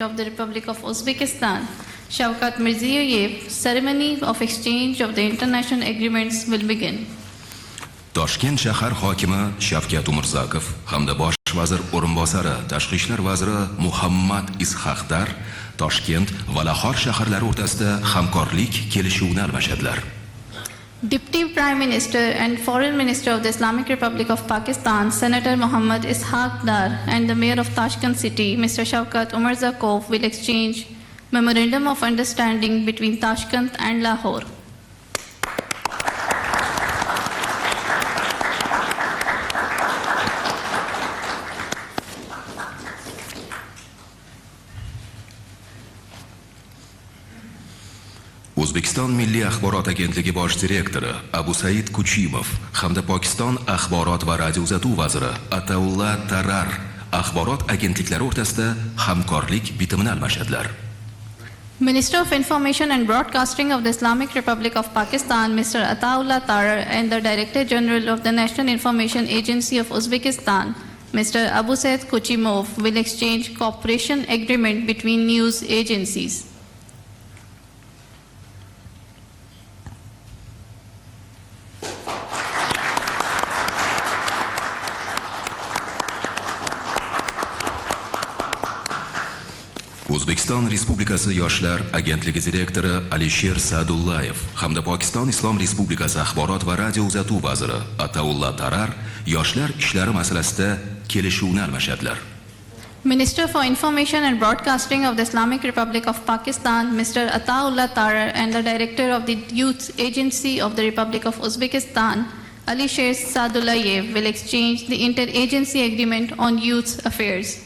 of the Republic of Uzbekistan, Shavkat Mirziyoyev, ceremony of exchange of the international agreements will begin. Toshkent shahar hokimi Shavkat Umirzakov hamda bosh vazir o'rinbosari Tashqi ishlar vaziri Muhammad Ishaqdar Toshkent va Lahor shaharlari o'rtasida hamkorlik kelishuvini almashadilar. Deputy Prime Minister and Foreign Minister of the Islamic Republic of Pakistan, Senator Muhammad Ishaq Dar, and the Mayor of Tashkent City, Mr. Shavkat Umirzakov, will exchange Memorandum of Understanding between Tashkent and Lahore. Uzbekistan Milliy axborot agentligi bosh direktori Abu Said Kuchimov hamda Pokiston axborot va radiouzatuv vaziri Ataulla Tarar axborot agentliklari o'rtasida hamkorlik bitimini almashadilar. Minister of Information and Broadcasting of the Islamic Republic of Pakistan, Mr. Ataulla Tarar, and the Director General of the National Information Agency of Uzbekistan, Mr. Abu Said Kuchimov, will exchange cooperation agreement between news agencies. O'zbekiston Respublikasi Yoshlar agentligi direktori Alisher Sa'dullayev hamda Pokiston Islom Respublikasi axborot va radiouzatuv vaziri Ataulla Tarar yoshlar ishlari masalasida kelishuvni almashadilar. Minister for Information and Broadcasting of the Islamic Republic of Pakistan, Mr. Ataulla Tarar, and the Director of the Youth Agency of the Republic of Uzbekistan, Alisher Sa'dullayev, will exchange the interagency agreement on youth affairs.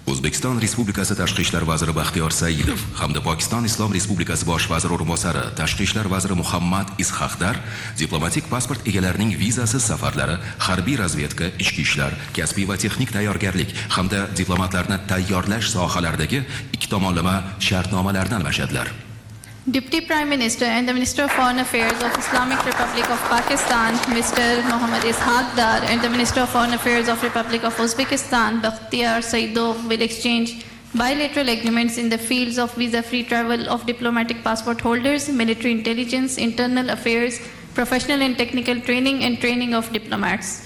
O'zbekiston Respublikasi Tashqi ishlar vaziri Baxtiyor Saidov hamda Pokiston Islom Respublikasi bosh vaziri o'rinbosari Tashqi ishlar vaziri Muhammad Ishaqdar diplomatik pasport egalarining vizasiz safarlari, harbiy razvedka, ichki ishlar, kasbiy va texnik tayyorgarlik hamda diplomatlarni tayyorlash sohalaridagi ikki tomonlama shartnomalarni almashadilar. Deputy Prime Minister and the Minister of Foreign Affairs of Islamic Republic of Pakistan, Mr. Muhammad Ishaq Dar, and the Minister of Foreign Affairs of Republic of Uzbekistan, Baxtiyor Saidov, will exchange bilateral agreements in the fields of visa-free travel of diplomatic passport holders, military intelligence, internal affairs, professional and technical training, and training of diplomats.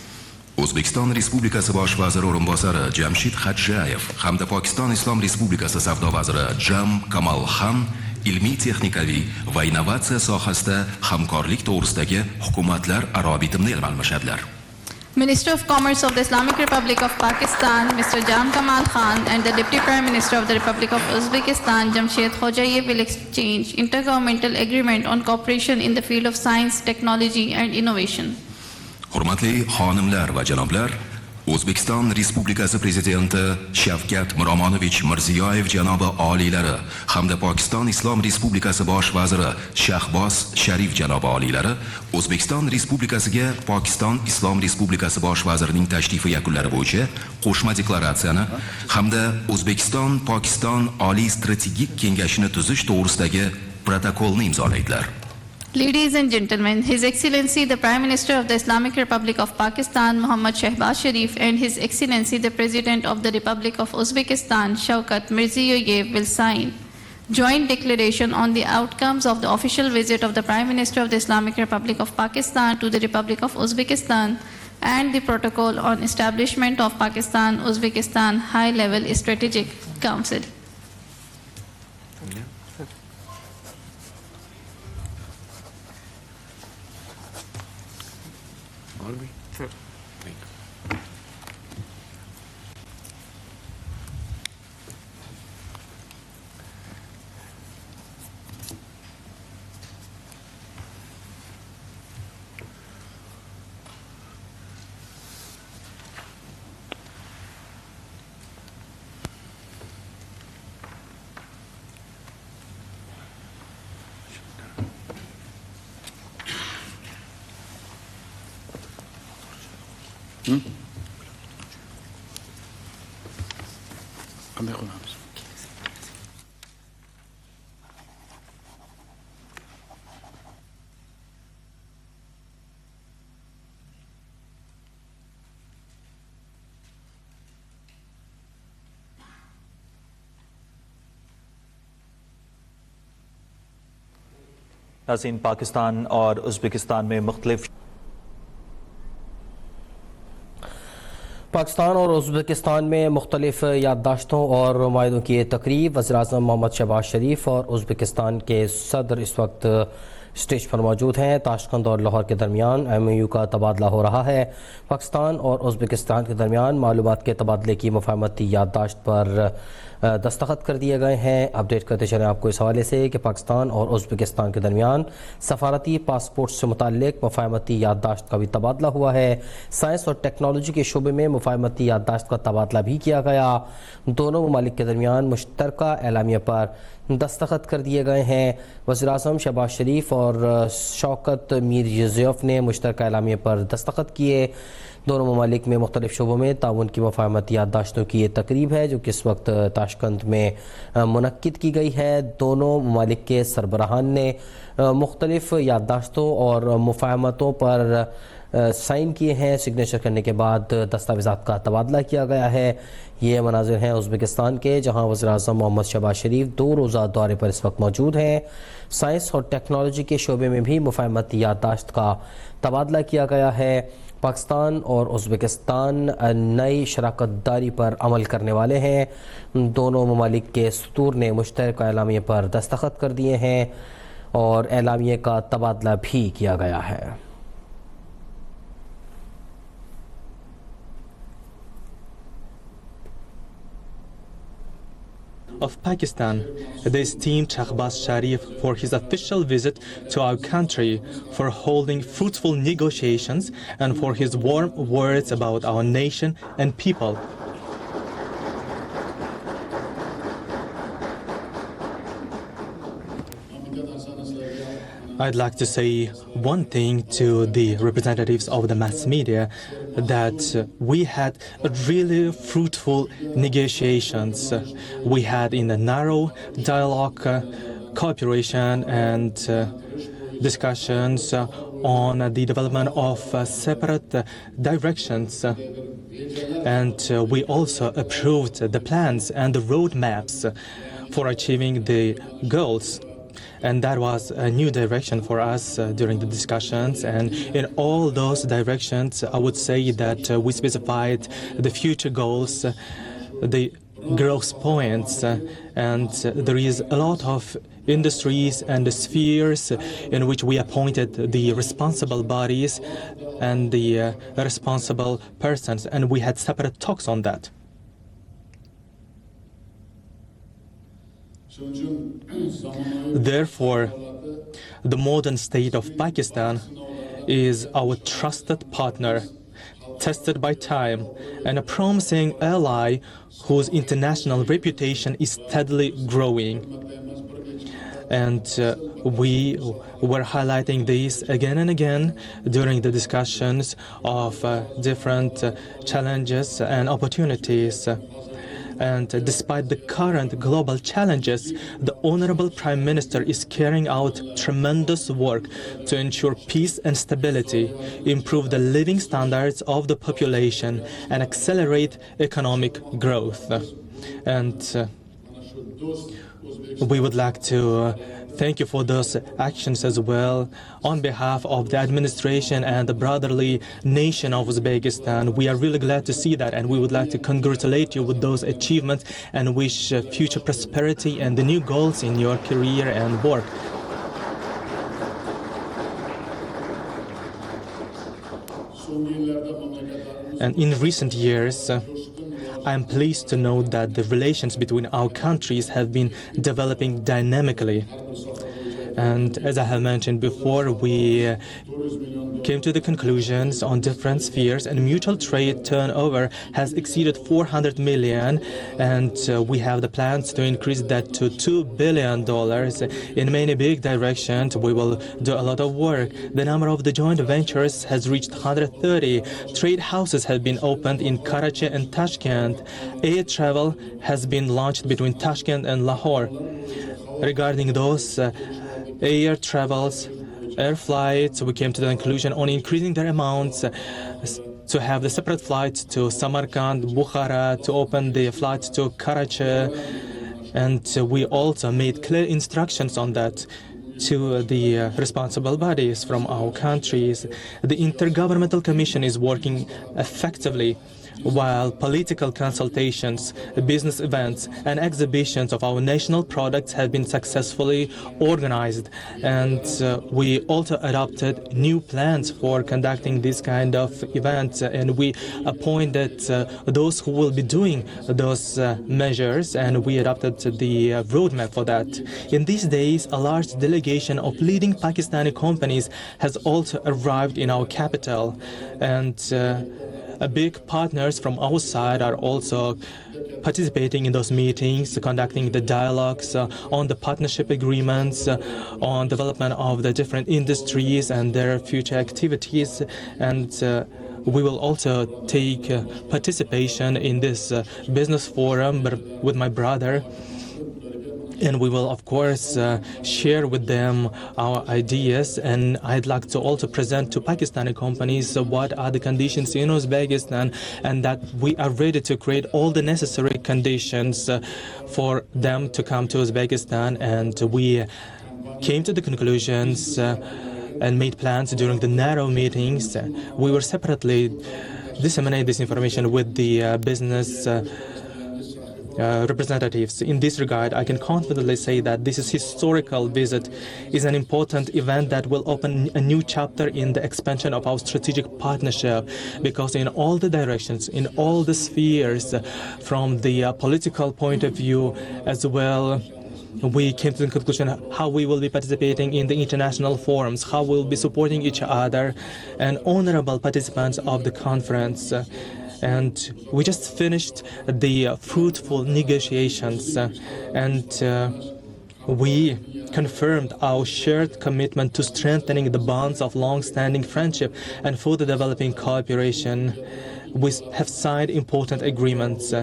O'zbekiston Respublikasi bosh vaziri o'rinbosari Jamshid Xadjayev hamda Pokiston Islom Respublikasi savdo vaziri Jam Kamalxan ilmiy texnikaviy va innovatsiya sohasida hamkorlik to'g'risidagi hukumatlar aro bitimni almashadilar. Minister of Commerce of the Islamic Republic of Pakistan, Mr. Jam Kamal Khan, and the Deputy Prime Minister of the Republic of Uzbekistan, Jamshid Khojayev, will exchange intergovernmental agreement on cooperation in the field of science, technology, and innovation. Hurmatli xonimlar va janoblar, O'zbekiston Respublikasi Prezidenti Shavkat Mirziyoyev janobi oliylari hamda Pokiston Islom Respublikasi bosh vaziri Shahboz Sharif janobi oliylari O'zbekiston Respublikasiga Pokiston Islom Respublikasi bosh vazirining tashrifi yakunlari bo'yicha qo'shma deklaratsiyani hamda O'zbekiston-Pokiston Oliy strategik kengashini tuzish to'g'risidagi protokolni imzolaydilar. Ladies and gentlemen, His Excellency the Prime Minister of the Islamic Republic of Pakistan, Muhammad Shehbaz Sharif, and His Excellency the President of the Republic of Uzbekistan, Shavkat Mirziyoyev, will sign joint declaration on the outcomes of the official visit of the Prime Minister of the Islamic Republic of Pakistan to the Republic of Uzbekistan and the protocol on establishment of Pakistan-Uzbekistan High-Level Strategic Council. नाज़रीन, पाकिस्तान और Uzbekistan में मुख्तलिफ पाकिस्तान और Uzbekistan में मुख्तलिफ याददाश्तों और नुमाइंदों की तकरीब। वज़ीर-ए-आज़म मोहम्मद शहबाज शरीफ और उज़्बेकिस्तान के सदर इस वक्त स्टेज पर मौजूद हैं। ताशकंद और लाहौर के दरमियान MOU का तबादला हो रहा है। पाकिस्तान और उज़्बेकिस्तान के दरमियान मालूमात के तबादले की मुफाहमती याददाश्त पर दस्तखत कर दिए गए हैं। अपडेट करते चलें आपको इस हवाले से कि पाकिस्तान और उज़्बेकिस्तान के दरमियान सफारती पासपोर्ट से मुताल्लिक मुफाहमती याददाश्त का भी तबादला हुआ है। साइंस और टेक्नोलॉजी के शोबे में मुफाहमती याददाश्त का तबादला भी किया गया। दोनों ममालिक के दरमियान मुश्तरका एलामिया पर दस्तखत कर दिए गए हैं। वज़ीर-ए-आज़म शहबाज शरीफ और शौकत मीरज़ियोयेव ने मुश्तरका एलामिया पर दस्तखत किए। दोनों ममालिक में मुख्तलिफ शोबों में ताउन की मुफाहमती याददाश्तों की ये तकरीब है जो कि इस वक्त ताशकंद में मुनक्किद की गई है। दोनों ममालिक के सरबराहान ने मुख्तलिफ याददाश्तों और मुफाहमतों पर साइन किए हैं। सिग्नेचर करने के बाद दस्तावेज़ात का तबादला किया गया है। ये मनाजिर हैं उज़्बेकिस्तान के, जहाँ वज़ीर-ए-आज़म मोहम्मद शहबाज शरीफ 2 रोज़ा दौरे पर इस वक्त मौजूद हैं। साइंस और टेक्नोलॉजी के शोबे में भी मुफाहमती याददाश्त का तबादला किया गया है। पाकिस्तान और उज़्बेकिस्तान नई शराकतदारी पर अमल करने वाले हैं। दोनों ममालिक के सतूर ने मुश्तरका एलामिया पर दस्तखत कर दिए हैं और एलामिया का तबादला भी किया गया है। of Pakistan, the esteemed Shahbaz Sharif, for his official visit to our country, for holding fruitful negotiations, and for his warm words about our nation and people. I'd like to say one thing to the representatives of the mass media, that we had really fruitful negotiations. We had in a narrow dialogue, cooperation and discussions on the development of separate directions. And we also approved the plans and the roadmaps for achieving the goals. And that was a new direction for us during the discussions. And in all those directions, I would say that we specified the future goals, the growth points, and there is a lot of industries and spheres in which we appointed the responsible bodies and the responsible persons, and we had separate talks on that. Therefore, the modern state of Pakistan is our trusted partner, tested by time, and a promising ally whose international reputation is steadily growing. And we were highlighting this again and again during the discussions of different challenges and opportunities. And despite the current global challenges, the Honorable Prime Minister is carrying out tremendous work to ensure peace and stability, improve the living standards of the population, and accelerate economic growth. And we would like to thank you for those actions as well. On behalf of the administration and the brotherly nation of Uzbekistan, we are really glad to see that, and we would like to congratulate you with those achievements and wish future prosperity and the new goals in your career and work. And in recent years, I am pleased to note that the relations between our countries have been developing dynamically. And as I have mentioned before, we came to the conclusions on different spheres, and mutual trade turnover has exceeded 400 million, and we have the plans to increase that to $2 billion. In many big directions, we will do a lot of work. The number of the joint ventures has reached 130. Trade houses have been opened in Karachi and Tashkent. Air travel has been launched between Tashkent and Lahore. Regarding those air travels, air flights, we came to the conclusion on increasing their amounts to have the separate flights to Samarkand, Bukhara, to open the flights to Karachi, and we also made clear instructions on that. to the responsible bodies from our countries. The Intergovernmental Commission is working effectively, while political consultations, business events, and exhibitions of our national products have been successfully organized. And we also adopted new plans for conducting this kind of events, and we appointed those who will be doing those measures, and we adopted the roadmap for that. In these days, a large delegation of leading Pakistani companies has also arrived in our capital, and big partners from our side are also participating in those meetings, conducting the dialogues on the partnership agreements, on development of the different industries and their future activities. And we will also take participation in this business forum with my brother. And we will, of course, share with them our ideas. And I'd like to also present to Pakistani companies what are the conditions in Uzbekistan, and that we are ready to create all the necessary conditions for them to come to Uzbekistan. And we came to the conclusions and made plans during the narrow meetings. We will separately disseminate this information with the business representatives. In this regard, I can confidently say that this is historical visit is an important event that will open a new chapter in the expansion of our strategic partnership, because in all the directions, in all the spheres, from the political point of view as well, we came to the conclusion how we will be participating in the international forums, how we will be supporting each other, and honorable participants of the conference. And we just finished the fruitful negotiations, and we confirmed our shared commitment to strengthening the bonds of long-standing friendship and further developing cooperation. We have signed important agreements.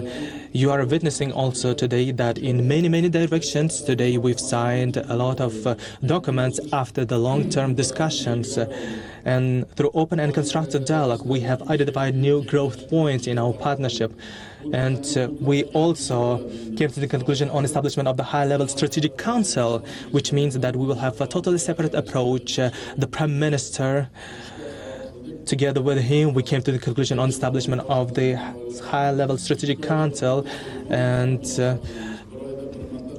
You are witnessing also today that in many directions today we've signed a lot of documents after the long-term discussions. And through open and constructive dialogue, we have identified new growth points in our partnership. And we also came to the conclusion on establishment of the high-level strategic council, which means that we will have a totally separate approach. The Prime Minister, together with him, we came to the conclusion on establishment of the high-level strategic council, and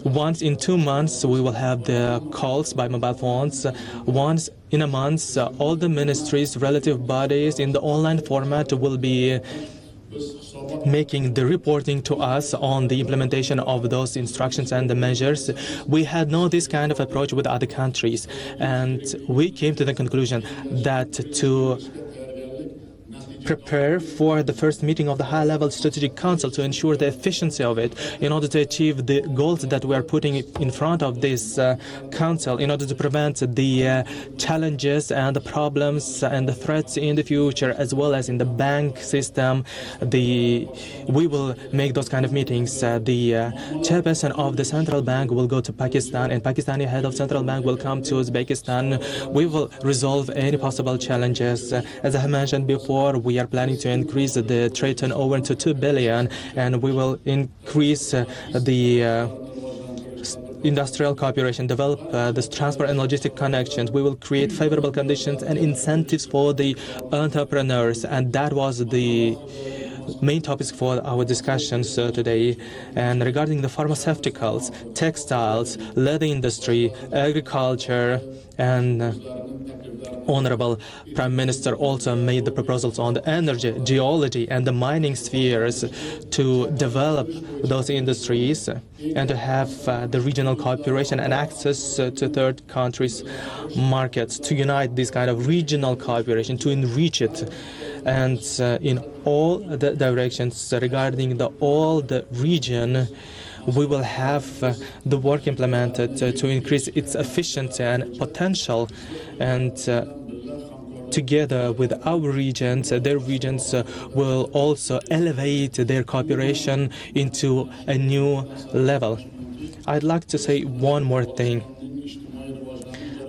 once in 2 months we will have the calls by mobile phones. Once in a month, all the ministries, relative bodies in the online format will be making the reporting to us on the implementation of those instructions and the measures. We had no this kind of approach with other countries, and we came to the conclusion that to prepare for the first meeting of the high-level strategic council, to ensure the efficiency of it, in order to achieve the goals that we are putting in front of this council, in order to prevent the challenges and the problems and the threats in the future, as well as in the bank system. We will make those kind of meetings. The chairperson of the central bank will go to Pakistan, and Pakistani head of central bank will come to Uzbekistan. We will resolve any possible challenges. As I have mentioned before, we are planning to increase the trade turnover to 2 billion, and we will increase the industrial cooperation, develop the transport and logistic connections. We will create favorable conditions and incentives for the entrepreneurs, and that was the main topics for our discussions today. And regarding the pharmaceuticals, textiles, leather industry, agriculture, and Honorable Prime Minister also made the proposals on the energy, geology, and the mining spheres to develop those industries and to have the regional cooperation and access to third countries' markets, to unite this kind of regional cooperation, to enrich it. And in all the directions regarding all the region, we will have the work implemented to increase its efficiency and potential, and together with our regions, their regions will also elevate their cooperation into a new level. I'd like to say one more thing,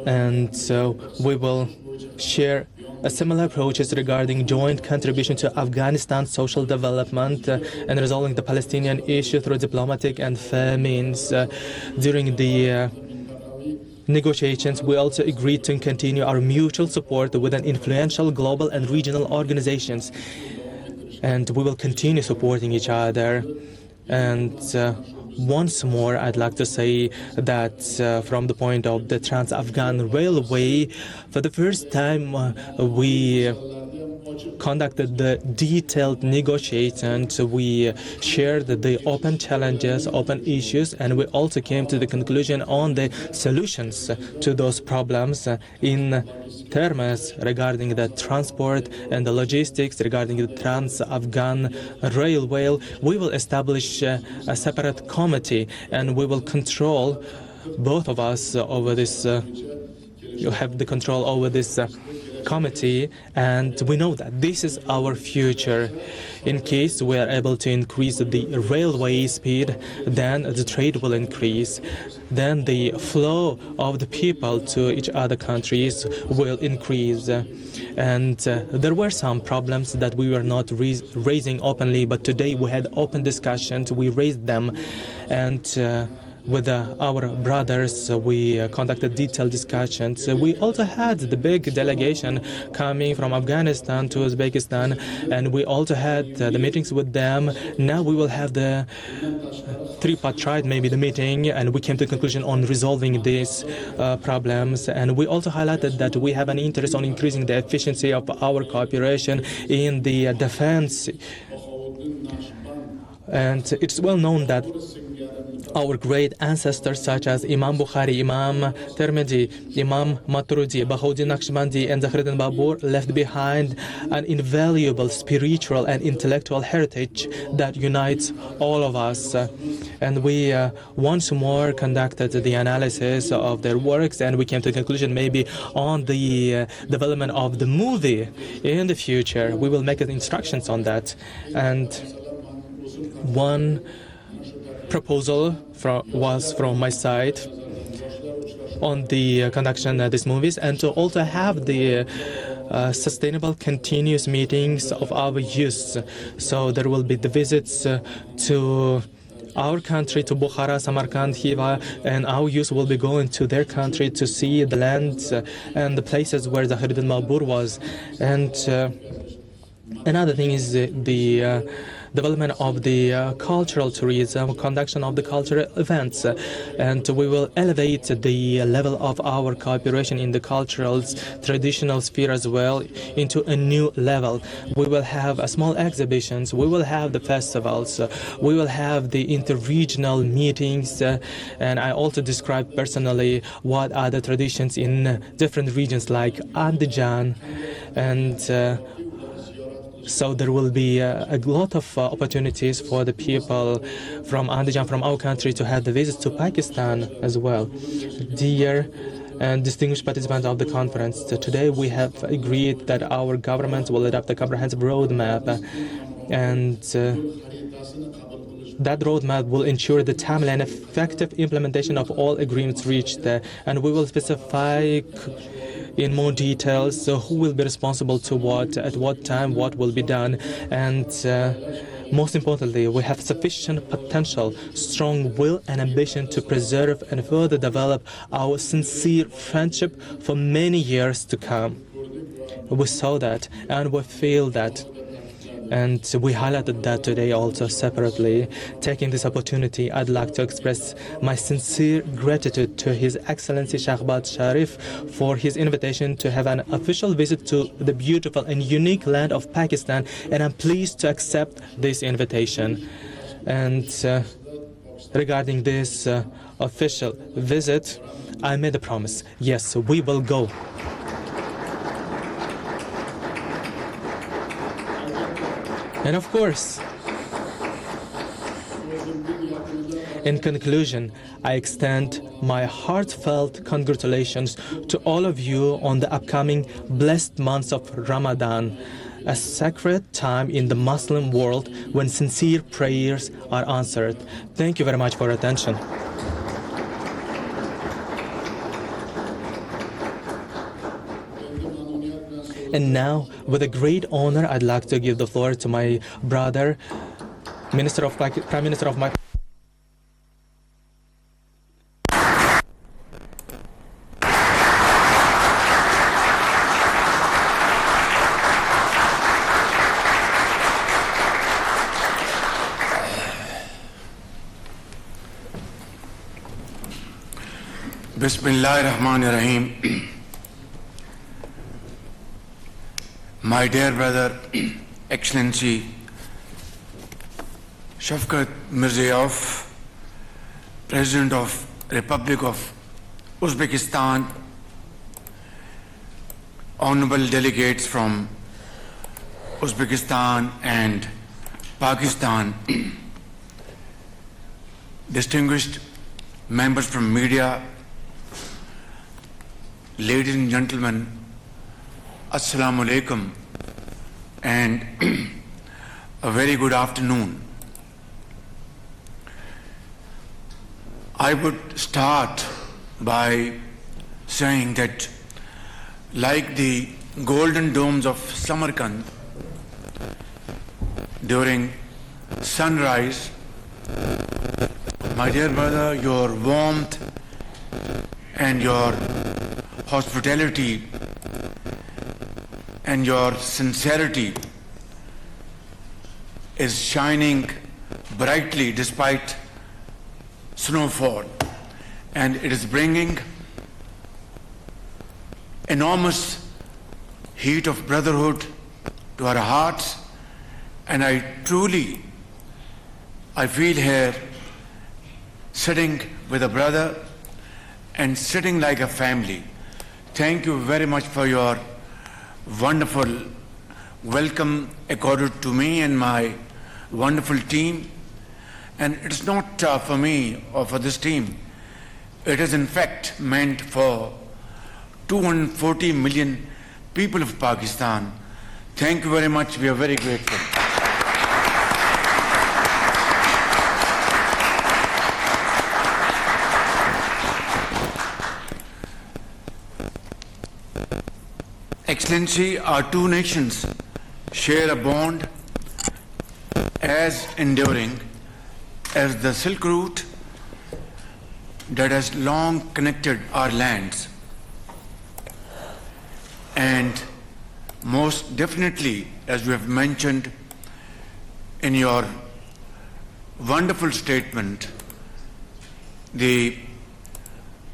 and so we will share similar approaches regarding joint contribution to Afghanistan's social development and resolving the Palestinian issue through diplomatic and fair means. During the negotiations, we also agreed to continue our mutual support with an influential global and regional organizations. And we will continue supporting each other. And once more, I'd like to say that from the point of the Trans-Afghan Railway, for the first time we conducted the detailed negotiations. We shared the open challenges, open issues, and we also came to the conclusion on the solutions to those problems in terms regarding the transport and the logistics regarding the Trans-Afghan Railway. We will establish a separate committee, and we will control, both of us, over this. You have the control over this committee, and we know that this is our future. In case we are able to increase the railway speed, then the trade will increase, then the flow of the people to each other countries will increase. And there were some problems that we were not raising openly, but today we had open discussions, we raised them, and with our brothers, we conducted detailed discussions. We also had the big delegation coming from Afghanistan to Uzbekistan, and we also had the meetings with them. Now we will have the tripartite, maybe the meeting, and we came to the conclusion on resolving these problems. And we also highlighted that we have an interest on increasing the efficiency of our cooperation in the defense. And it's well known that our great ancestors such as Imam Bukhari, Imam Tirmidhi, Imam Maturidi, Bahauddin Naqshbandi, and Zahruddin Babur left behind an invaluable spiritual and intellectual heritage that unites all of us. And we once more conducted the analysis of their works, and we came to the conclusion maybe on the development of the movie in the future. We will make instructions on that. And one proposal was from my side on the conduction of these movies, and to also have the sustainable continuous meetings of our youth. So there will be the visits to our country, to Bukhara, Samarkand, Khiva, and our youth will be going to their country to see the lands and the places where Zahruddin Babur was. And another thing is the development of the cultural tourism, conduction of the cultural events, and we will elevate the level of our cooperation in the cultural, traditional sphere as well into a new level. We will have small exhibitions, we will have the festivals, we will have the interregional meetings, and I also described personally what are the traditions in different regions like Andijan, and so there will be a lot of opportunities for the people from Andijan, from our country, to have the visits to Pakistan as well. Dear and distinguished participants of the conference, today we have agreed that our government will adopt a comprehensive roadmap, and that roadmap will ensure the timely and effective implementation of all agreements reached, and we will specify in more details who will be responsible to what, at what time, what will be done, and most importantly, we have sufficient potential, strong will and ambition to preserve and further develop our sincere friendship for many years to come. We saw that and we feel that. And we highlighted that today also separately. Taking this opportunity, I'd like to express my sincere gratitude to His Excellency Shahbaz Sharif for his invitation to have an official visit to the beautiful and unique land of Pakistan, and I'm pleased to accept this invitation. And regarding this official visit, I made a promise. Yes, we will go. And of course, in conclusion, I extend my heartfelt congratulations to all of you on the upcoming blessed months of Ramadan, a sacred time in the Muslim world when sincere prayers are answered. Thank you very much for your attention. And now, with a great honor, I'd like to give the floor to my brother, Prime Minister of my Bismillahirrahmanirrahim. My dear brother, Excellency Shafkat Mirziyoyev, President of Republic of Uzbekistan, honorable delegates from Uzbekistan and Pakistan, distinguished members from media, ladies and gentlemen, Assalamu alaikum and a very good afternoon. I would start by saying that like the golden domes of Samarkand during sunrise, my dear brother, your warmth and your hospitality and your sincerity is shining brightly despite snowfall, and it is bringing enormous heat of brotherhood to our hearts, and I feel here sitting with a brother and sitting like a family. Thank you very much for your wonderful welcome accorded to me and my wonderful team. And it's not for me or for this team. It is in fact meant for 240 million people of Pakistan. Thank you very much. We are very grateful. Excellency, our two nations share a bond as enduring as the Silk Route that has long connected our lands. And most definitely, as you have mentioned in your wonderful statement, the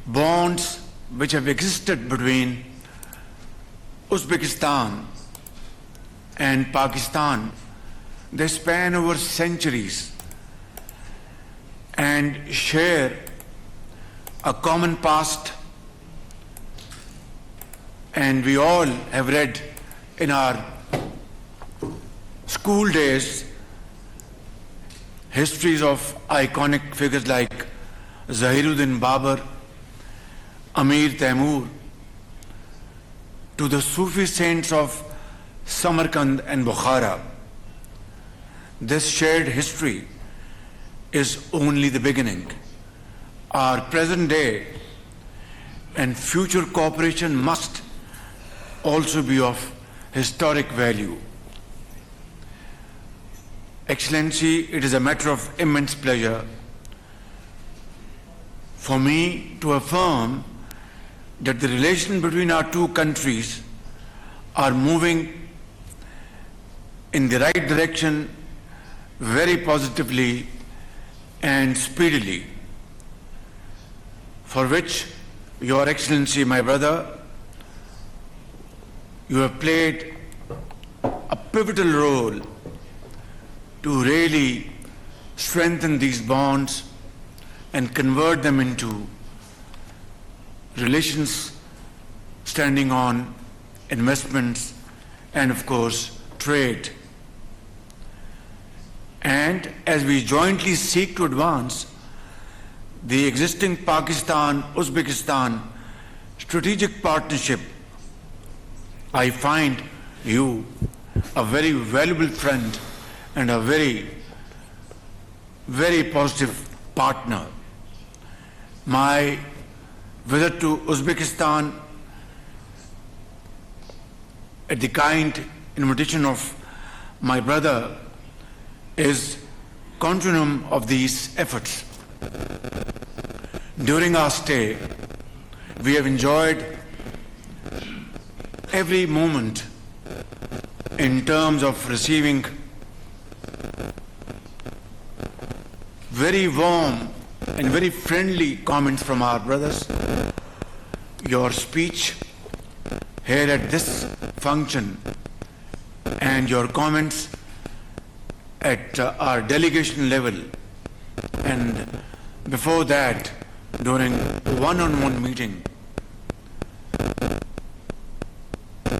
bonds which have existed between Uzbekistan and Pakistan, they span over centuries and share a common past, and we all have read in our school days histories of iconic figures like Zahiruddin Babar, Amir Taimur, to the Sufi saints of Samarkand and Bukhara. This shared history is only the beginning. Our present day and future cooperation must also be of historic value. Excellency, it is a matter of immense pleasure for me to affirm that the relation between our two countries are moving in the right direction very positively and speedily, for which Your Excellency, my brother, you have played a pivotal role to really strengthen these bonds and convert them into relations standing on investments and, of course, trade. And as we jointly seek to advance the existing Pakistan-Uzbekistan strategic partnership, I find you a very valuable friend and a very, very positive partner. My visit to Uzbekistan at the kind invitation of my brother is continuum of these efforts. During our stay, we have enjoyed every moment in terms of receiving very warm and very friendly comments from our brothers, your speech here at this function and your comments at our delegation level, and before that during one-on-one meeting.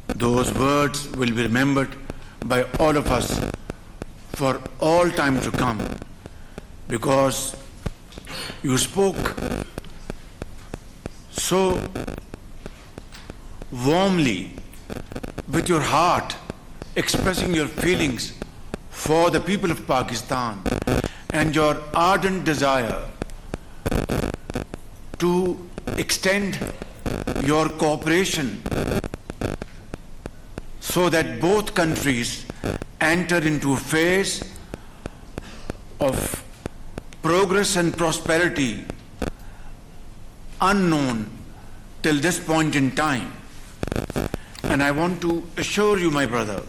Those words will be remembered by all of us for all time to come, because you spoke so warmly with your heart, expressing your feelings for the people of Pakistan and your ardent desire to extend your cooperation so that both countries enter into a phase of progress and prosperity unknown till this point in time. And I want to assure you, my brother,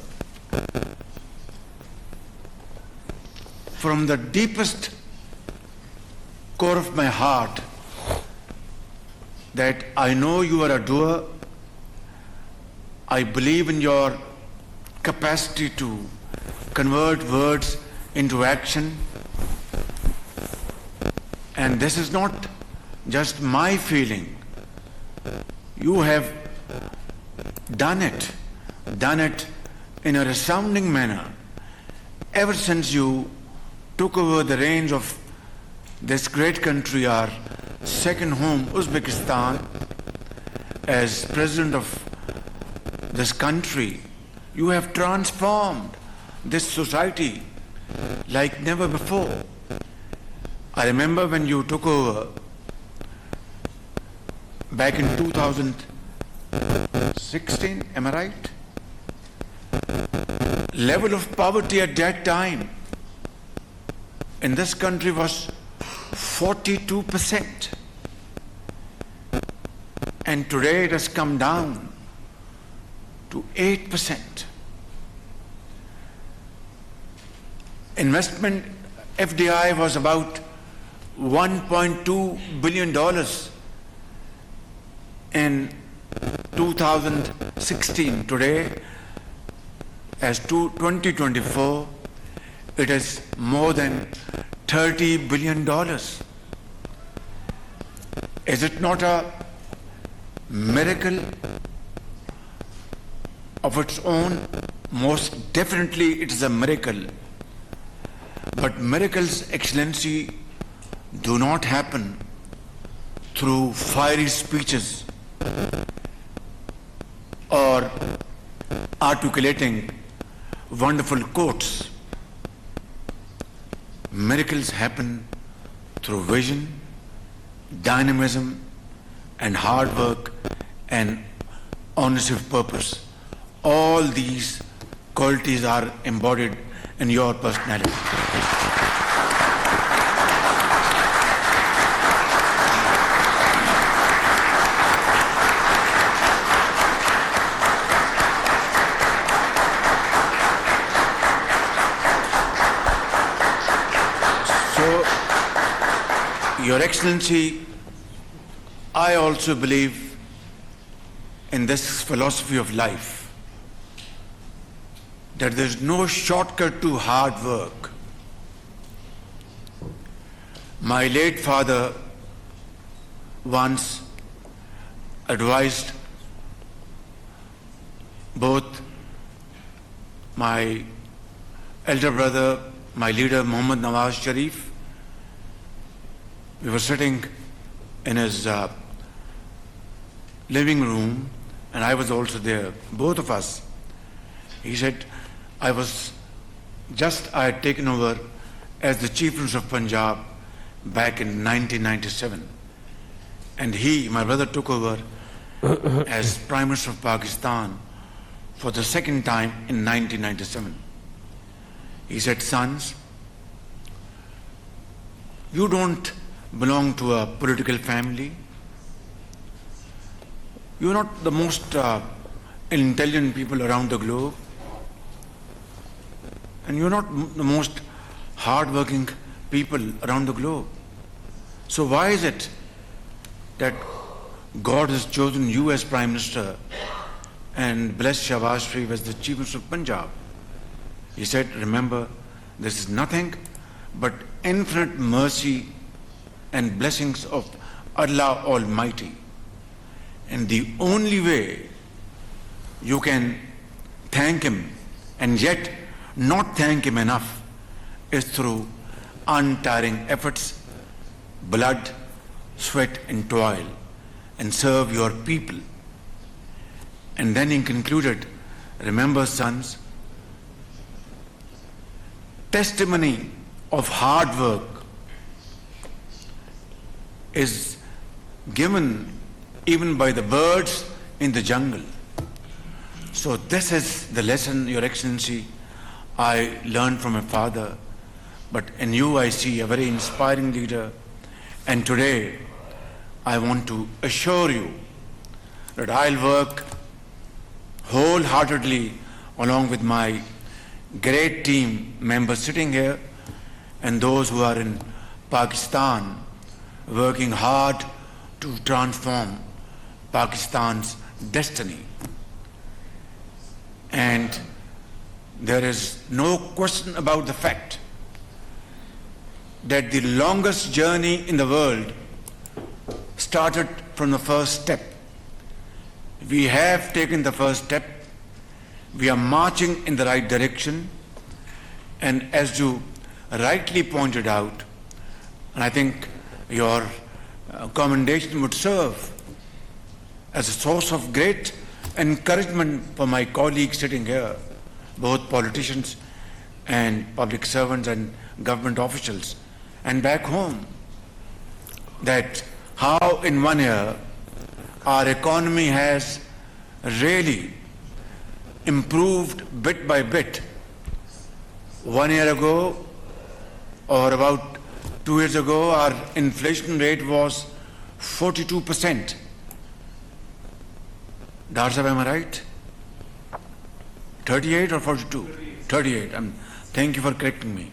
from the deepest core of my heart, that I know you are a doer. I believe in your capacity to convert words into action. And this is not just my feeling. You have done it in a resounding manner ever since you took over the reins of this great country, our second home, Uzbekistan. As president of this country, you have transformed this society like never before. I remember when you took over back in 2016, am I right? Level of poverty at that time in this country was 42%. And today it has come down to 8%. Investment FDI was about $1.2 billion in 2016. Today, as to 2024, it is more than $30 billion. Is it not a miracle of its own? Most definitely it is a miracle. But miracles, Excellency, do not happen through fiery speeches or articulating wonderful quotes. Miracles happen through vision, dynamism, and hard work and honesty of purpose. All these qualities are embodied in your personality. So, Your Excellency, I also believe in this philosophy of life, that there is no shortcut to hard work. My late father once advised both my elder brother, my leader Muhammad Nawaz Sharif. We were sitting in his living room, and I was also there, both of us. He said, I had taken over as the Chief Minister of Punjab back in 1997. And my brother, took over as Prime Minister of Pakistan for the second time in 1997. He said, sons, you don't belong to a political family. You're not the most intelligent people around the globe. And you're not the most hard-working people around the globe. So why is it that God has chosen you as Prime Minister and blessed Shahbaz Sharif as the Chief Minister of Punjab. He said, remember, this is nothing but infinite mercy and blessings of Allah Almighty. And the only way you can thank Him and yet not thank Him enough is through untiring efforts, blood, sweat and toil, and serve your people. And then he concluded, remember sons, testimony of hard work is given even by the birds in the jungle. So this is the lesson, Your Excellency, I learned from my father, but in you I see a very inspiring leader. And today I want to assure you that I'll work wholeheartedly along with my great team members sitting here and those who are in Pakistan, working hard to transform Pakistan's destiny. And there is no question about the fact that the longest journey in the world started from the first step. We have taken the first step. We are marching in the right direction. And as you rightly pointed out, and I think your commendation would serve as a source of great encouragement for my colleagues sitting here, both politicians and public servants and government officials, and back home, that how in 1 year our economy has really improved bit by bit. 1 year ago, or about 2 years ago, our inflation rate was 42%. Dar Sahib, am I right? 38 or 42? 38. Thank you for correcting me.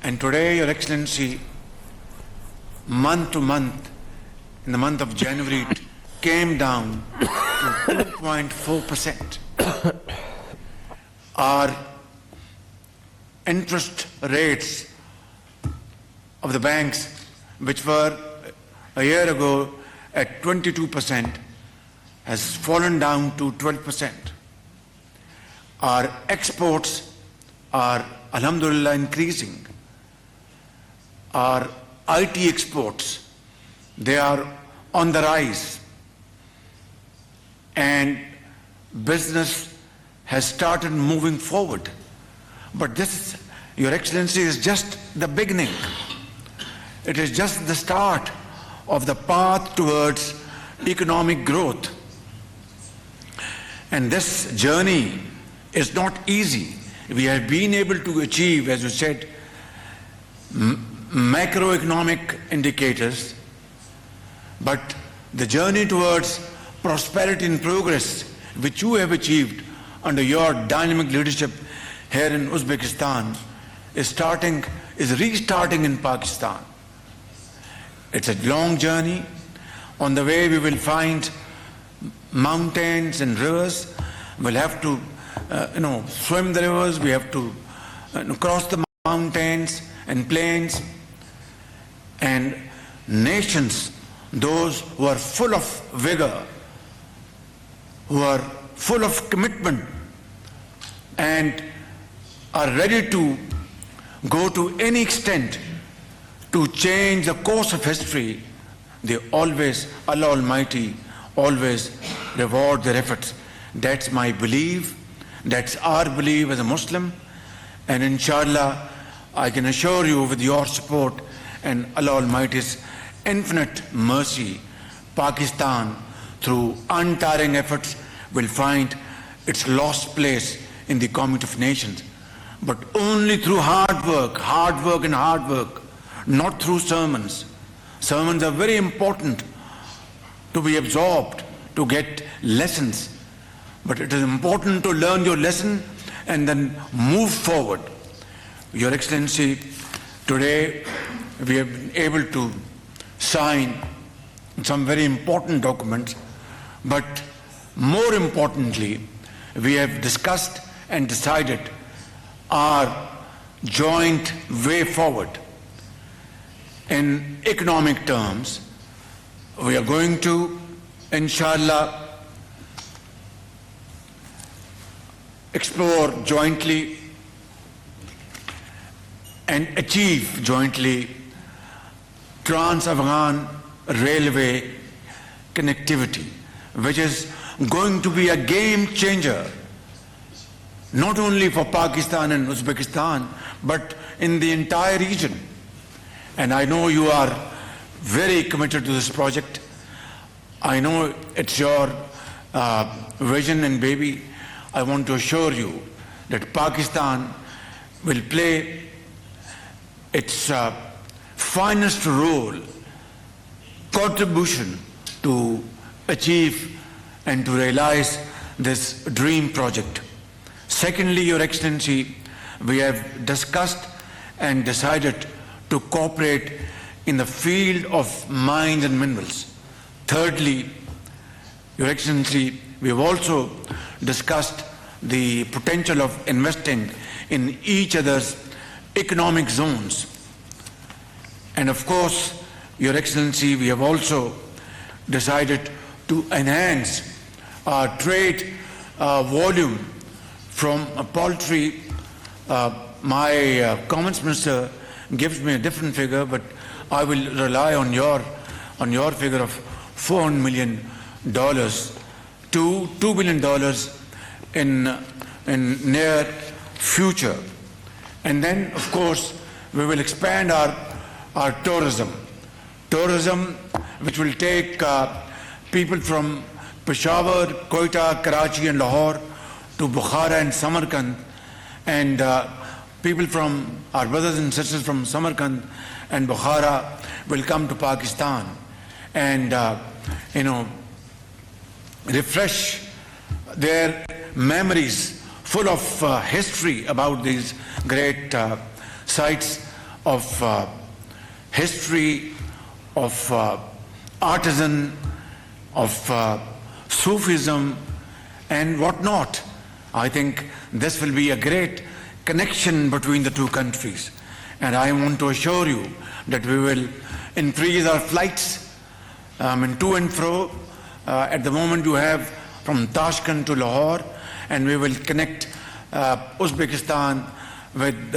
And today, Your Excellency, month to month, in the month of January, it came down to 2.4%. Our interest rates of the banks, which were a year ago at 22%, has fallen down to 12%. Our exports are, alhamdulillah, increasing. Our IT exports, they are on the rise. And business has started moving forward. But this, Your Excellency, is just the beginning. It is just the start of the path towards economic growth. And this journey is not easy. We have been able to achieve, as you said, macroeconomic indicators, but the journey towards prosperity and progress, which you have achieved under your dynamic leadership here in Uzbekistan, is restarting in Pakistan. It's a long journey. On the way we will find mountains and rivers. We'll have to swim the rivers, we have to cross the mountains and plains. And nations, those who are full of vigor, who are full of commitment and are ready to go to any extent to change the course of history, they always, Allah Almighty, always reward their efforts. That's my belief. That's our belief as a Muslim. And inshallah, I can assure you with your support and Allah Almighty's infinite mercy, Pakistan, through untiring efforts, will find its lost place in the community of nations. But only through hard work and hard work, not through sermons. Sermons are very important to be absorbed, to get lessons. But it is important to learn your lesson and then move forward. Your Excellency, today we have been able to sign some very important documents, but more importantly, we have discussed and decided our joint way forward. In economic terms, we are going to, inshallah, explore jointly and achieve jointly trans-Afghan railway connectivity, which is going to be a game changer, not only for Pakistan and Uzbekistan, but in the entire region. And I know you are very committed to this project. I know it's your vision and baby. I want to assure you that Pakistan will play its finest role, contribution to achieve and to realize this dream project. Secondly, Your Excellency, we have discussed and decided to cooperate in the field of mines and minerals. Thirdly, Your Excellency, we have also discussed the potential of investing in each other's economic zones. And of course, Your Excellency, we have also decided to enhance our trade volume from poultry. My Commerce Minister gives me a different figure, but I will rely on your figure of $400 million to $2 billion in near future. And then, of course, we will expand our tourism. Tourism which will take people from Peshawar, Quetta, Karachi and Lahore to Bukhara and Samarkand, and people from our brothers and sisters from Samarkand and Bukhara will come to Pakistan and refresh their memories full of history about these great sites of history, of artisan, of Sufism and whatnot. I think this will be a great connection between the two countries. And I want to assure you that we will increase our flights in to and fro. At the moment you have from Tashkent to Lahore, and we will connect Uzbekistan with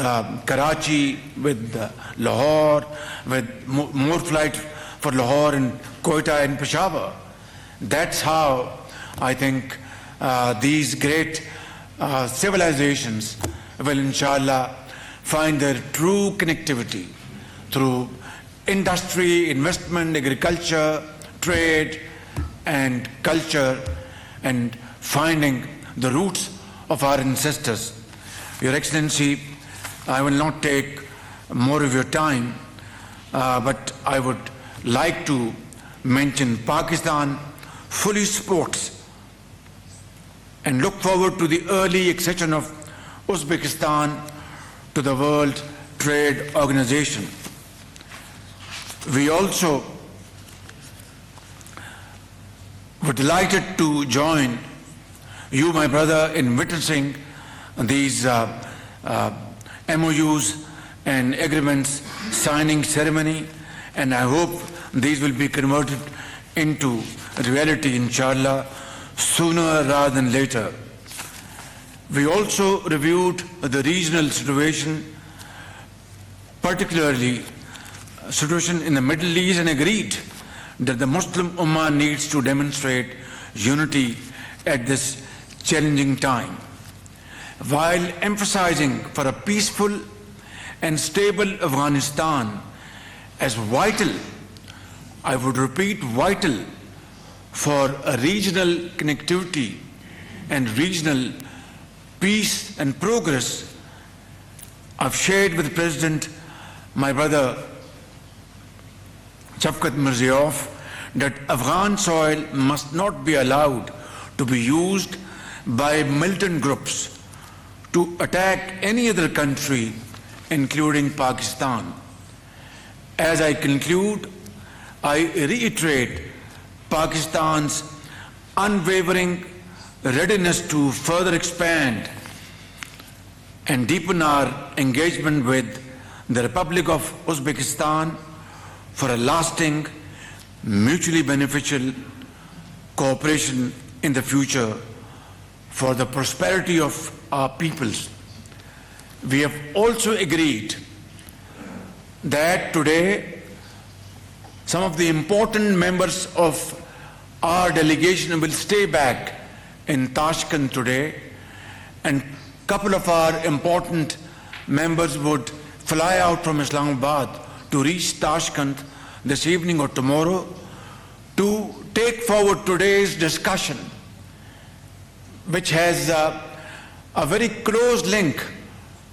Karachi, with Lahore, with more flights for Lahore and Quetta and Peshawar. That's how I think these great civilizations will inshallah find their true connectivity through industry, investment, agriculture, trade and culture, and finding the roots of our ancestors. Your Excellency, I will not take more of your time, but I would like to mention Pakistan fully supports and look forward to the early accession of Uzbekistan to the World Trade Organization. We also were delighted to join you, my brother, in witnessing these MOUs and agreements signing ceremony, and I hope these will be converted into reality, inshallah, sooner rather than later. We also reviewed the regional situation, particularly situation in the Middle East, and agreed that the Muslim Ummah needs to demonstrate unity at this challenging time. While emphasizing for a peaceful and stable Afghanistan as vital, I would repeat, vital for a regional connectivity and regional peace and progress, I've shared with the President, my brother Shavkat Mirziyoyev, that Afghan soil must not be allowed to be used by militant groups to attack any other country, including Pakistan. As I conclude, I reiterate Pakistan's unwavering readiness to further expand and deepen our engagement with the Republic of Uzbekistan for a lasting, mutually beneficial cooperation in the future for the prosperity of our peoples. We have also agreed that today some of the important members of our delegation will stay back in Tashkent today, and a couple of our important members would fly out from Islamabad to reach Tashkent this evening or tomorrow to take forward today's discussion, which has a very close link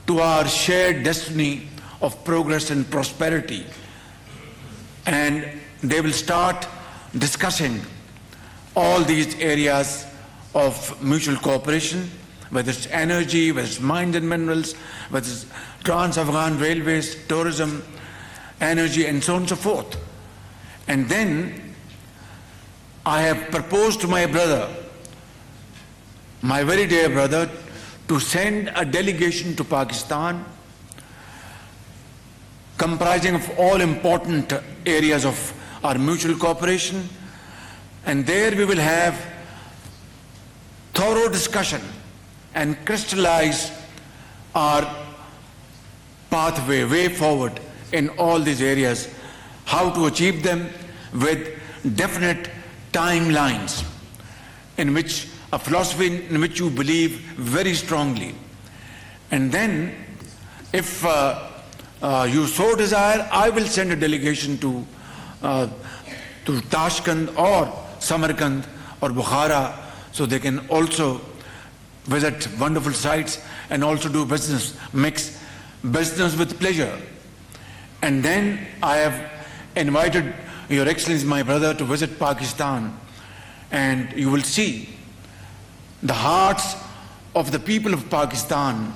to our shared destiny of progress and prosperity. And they will start discussing all these areas of mutual cooperation, whether it's energy, whether it's mines and minerals, whether it's Trans-Afghan railways, tourism, energy, and so on and so forth. And then I have proposed to my brother, my very dear brother, to send a delegation to Pakistan comprising of all important areas of our mutual cooperation, and there we will have thorough discussion and crystallize our pathway, way forward in all these areas, how to achieve them with definite timelines, in which a philosophy in which you believe very strongly. And then, if you so desire, I will send a delegation to Tashkent or Samarkand or Bukhara, so they can also visit wonderful sites and also do business, mix business with pleasure. And then I have invited Your Excellency, my brother, to visit Pakistan, and you will see the hearts of the people of Pakistan,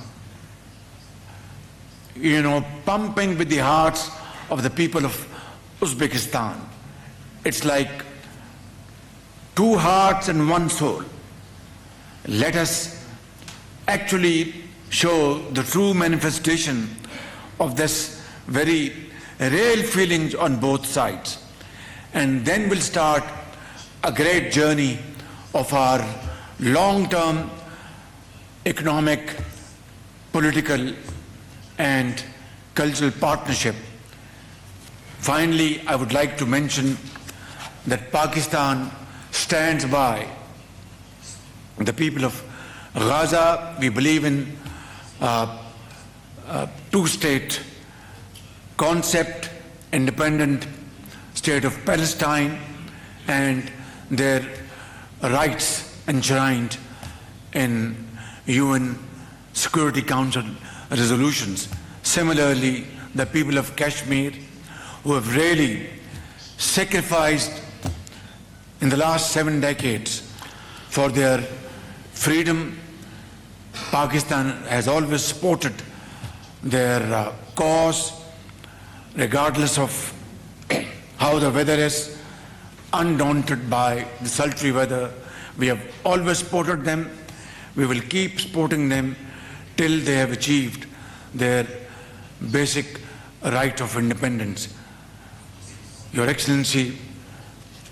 pumping with the hearts of the people of Uzbekistan. It's like two hearts and one soul. Let us actually show the true manifestation of this very real feelings on both sides. And then we'll start a great journey of our long-term economic, political, and cultural partnership. Finally, I would like to mention that Pakistan stands by the people of Gaza. We believe in two-state concept, independent state of Palestine, and their rights enshrined in UN Security Council resolutions. Similarly, the people of Kashmir, who have really sacrificed in the last 7 decades for their freedom, Pakistan has always supported their cause, regardless of how the weather is, undaunted by the sultry weather. We have always supported them. We will keep supporting them till they have achieved their basic right of independence. Your Excellency,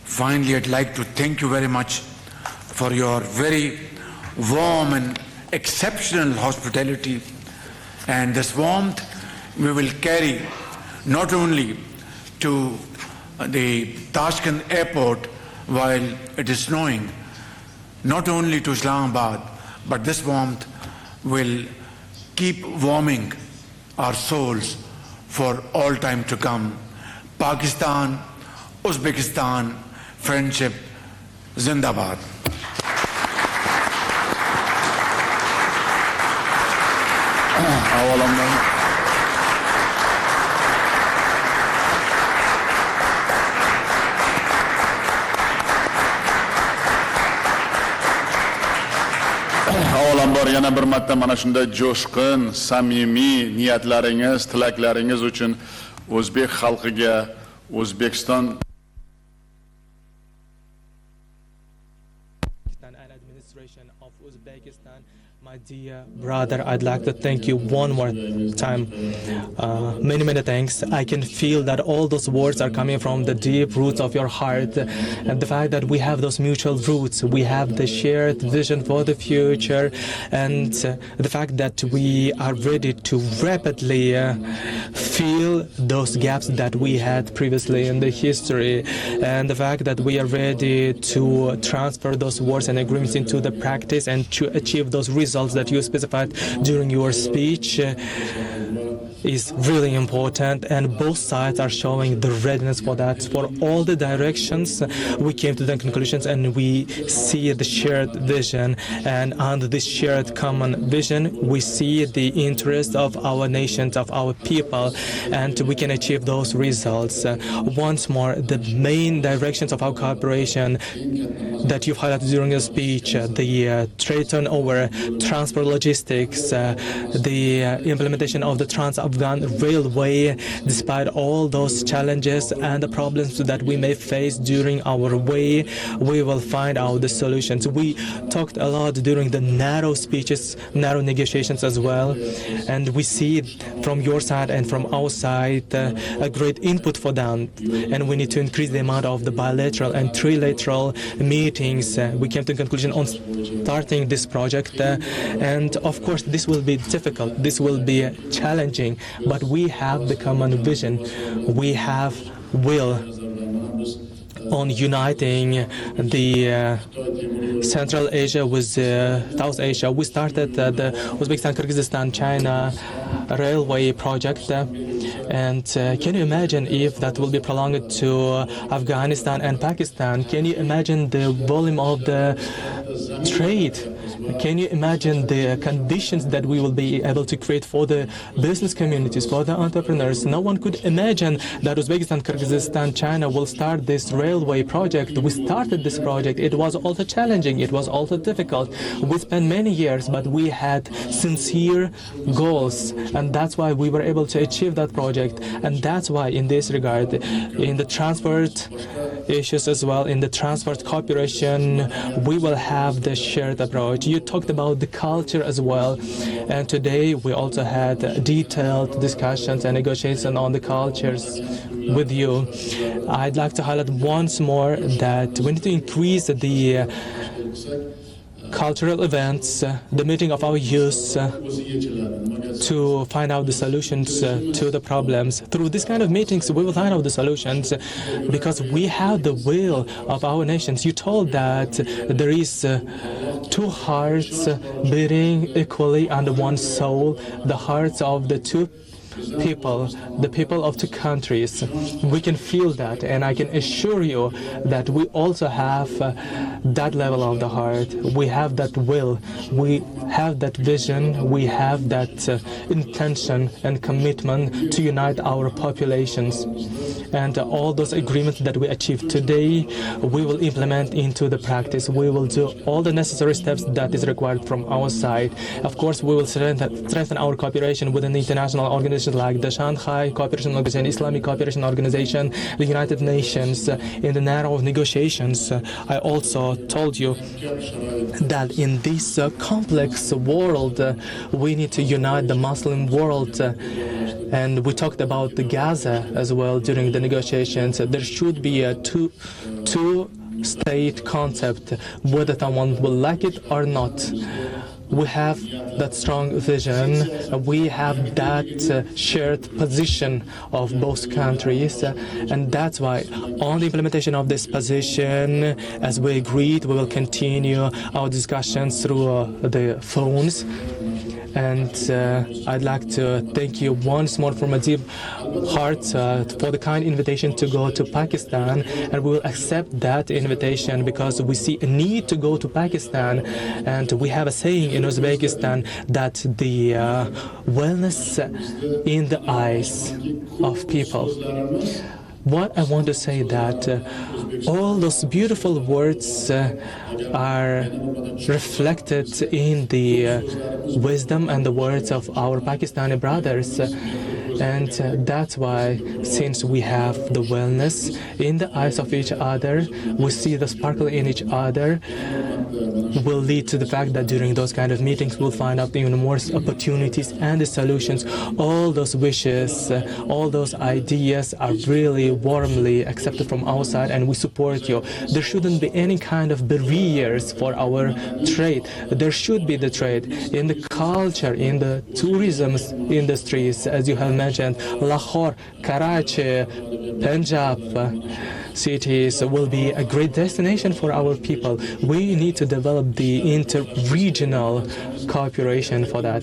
finally I'd like to thank you very much for your very warm and exceptional hospitality, and this warmth we will carry not only to the Tashkent airport while it is snowing, not only to Islamabad, but this warmth will keep warming our souls for all time to come. Pakistan, Uzbekistan, friendship, Zindabad. Avvalambor yana bir marta mana shunday jo'shqin, samimiy niyatlaringiz, tilaklaringiz uchun O'zbek xalqiga, O'zbekiston My dear brother, I'd like to thank you one more time. Many thanks. I can feel that all those words are coming from the deep roots of your heart. And the fact that we have those mutual roots, we have the shared vision for the future, and the fact that we are ready to rapidly fill those gaps that we had previously in the history, and the fact that we are ready to transfer those words and agreements into the practice and to achieve those results that you specified during your speech is really important, and both sides are showing the readiness for that. For all the directions, we came to the conclusions and we see the shared vision, and under this shared common vision we see the interest of our nations, of our people, and we can achieve those results. Once more, the main directions of our cooperation that you've highlighted during your speech, the trade turnover, transport logistics, the implementation of the Trans-Afghan Railway, despite all those challenges and the problems that we may face during our way, we will find out the solutions. We talked a lot during the narrow speeches, narrow negotiations as well, and we see from your side and from our side a great input for them, and we need to increase the amount of the bilateral and trilateral meetings. We came to a conclusion on starting this project, and of course this will be difficult, this will be challenging, but we have the common vision, we have will on uniting the Central Asia with South Asia. We started the Uzbekistan, Kyrgyzstan, China railway project, and can you imagine if that will be prolonged to Afghanistan and Pakistan? Can you imagine the volume of the trade? Can you imagine the conditions that we will be able to create for the business communities, for the entrepreneurs? No one could imagine that Uzbekistan, Kyrgyzstan, China will start this railway project. We started this project. It was also challenging. It was also difficult. We spent many years, but we had sincere goals, and that's why we were able to achieve that project. And that's why in this regard, in the transport issues as well, in the transport cooperation, we will have the shared approach. You talked about the culture as well, and today we also had detailed discussions and negotiations on the cultures with you. I'd like to highlight once more that we need to increase the cultural events, the meeting of our youth, to find out the solutions to the problems. Through this kind of meetings, we will find out the solutions because we have the will of our nations. You told that there is two hearts beating equally under one soul, the hearts of the two people, the people of two countries. We can feel that, and I can assure you that we also have that level of the heart. We have that will, we have that vision, we have that intention and commitment to unite our populations. And all those agreements that we achieved today, we will implement into the practice. We will do all the necessary steps that is required from our side. Of course, we will strengthen our cooperation within the international organizations like the Shanghai Cooperation Organization, Islamic Cooperation Organization, the United Nations. In the narrow negotiations, I also told you that in this complex world, we need to unite the Muslim world. And we talked about the Gaza as well during the negotiations. There should be a two-state concept, whether someone will like it or not. We have that strong vision. We have that shared position of both countries, and that's why on the implementation of this position, as we agreed, we will continue our discussions through the phones. And I'd like to thank you once more from a deep heart for the kind invitation to go to Pakistan, and we will accept that invitation because we see a need to go to Pakistan, and we have a saying in Uzbekistan that the wellness in the eyes of people. What I want to say that all those beautiful words are reflected in the wisdom and the words of our Pakistani brothers. And that's why, since we have the wellness in the eyes of each other, we see the sparkle in each other, will lead to the fact that during those kind of meetings we'll find out even more opportunities and the solutions. All those wishes, all those ideas are really warmly accepted from our side, and we support you. There shouldn't be any kind of barriers for our trade. There should be the trade in the culture, in the tourism industries, as you have mentioned. Lahore, Karachi, Punjab cities will be a great destination for our people. We need to develop the inter-regional cooperation for that,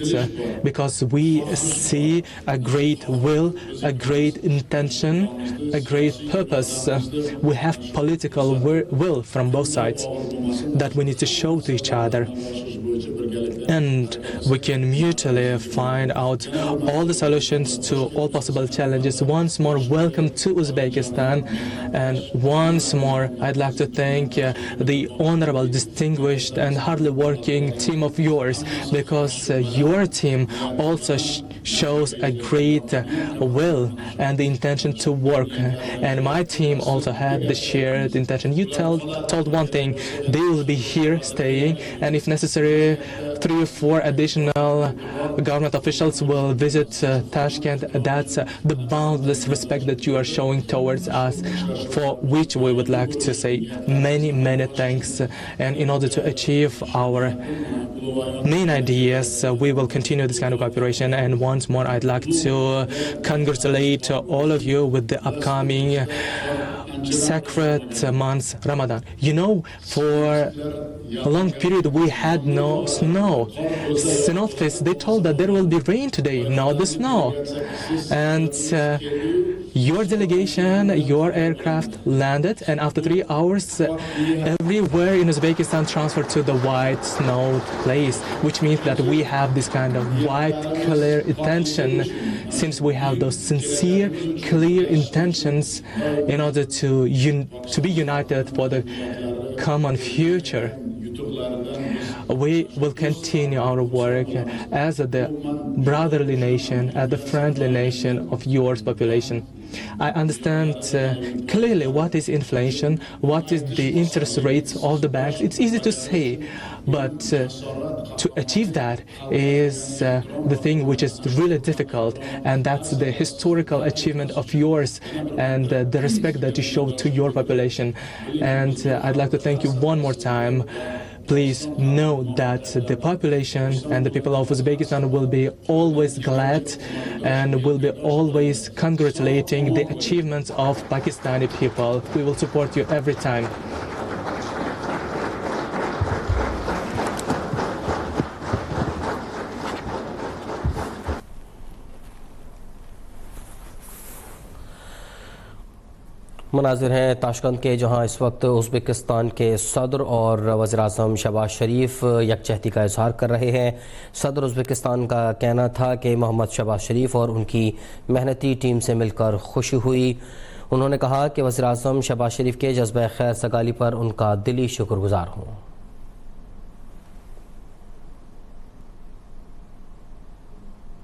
because we see a great will, a great intention, a great purpose. We have political will from both sides that we need to show to each other. And we can mutually find out all the solutions to all possible challenges. Once more, welcome to Uzbekistan. And once more, I'd like to thank the honorable, distinguished and hardly working team of yours, because your team also shows a great will and the intention to work. And my team also had the shared intention. You told one thing: they will be here staying, and if necessary, 3 or 4 additional government officials will visit Tashkent. That's the boundless respect that you are showing towards us, for which we would like to say many, many thanks. And in order to achieve our main ideas, we will continue this kind of cooperation. And once more, I'd like to congratulate all of you with the upcoming sacred month Ramadan. You know, for a long period we had no snow. Synoptists, they told that there will be rain today, not the snow. And your delegation, your aircraft landed, and after 3 hours, everywhere in Uzbekistan transferred to the white snow place, which means that we have this kind of white, clear intention, since we have those sincere, clear intentions in order to be united for the common future. We will continue our work as the brotherly nation, as the friendly nation of yours population. I understand clearly what is inflation, what is the interest rates of the banks. It's easy to say, but to achieve that is the thing which is really difficult, and that's the historical achievement of yours and the respect that you show to your population. And I'd like to thank you one more time. Please know that the population and the people of Uzbekistan will be always glad and will be always congratulating the achievements of Pakistani people. We will support you every time. मनाजिर हैं Tashkent के, जहां इस वक्त Uzbekistan के सदर और वज़ीर-ए-आज़म शहबाज शरीफ यकजहती का इजहार कर रहे हैं। सदर उज़्बेकिस्तान का कहना था कि मोहम्मद शहबाज शरीफ और उनकी मेहनती टीम से मिलकर खुशी हुई। उन्होंने कहा कि वज़ीर-ए-आज़म शहबाज शरीफ के जज्बे खैर सगाली पर उनका दिली शुक्रगुजार हूँ।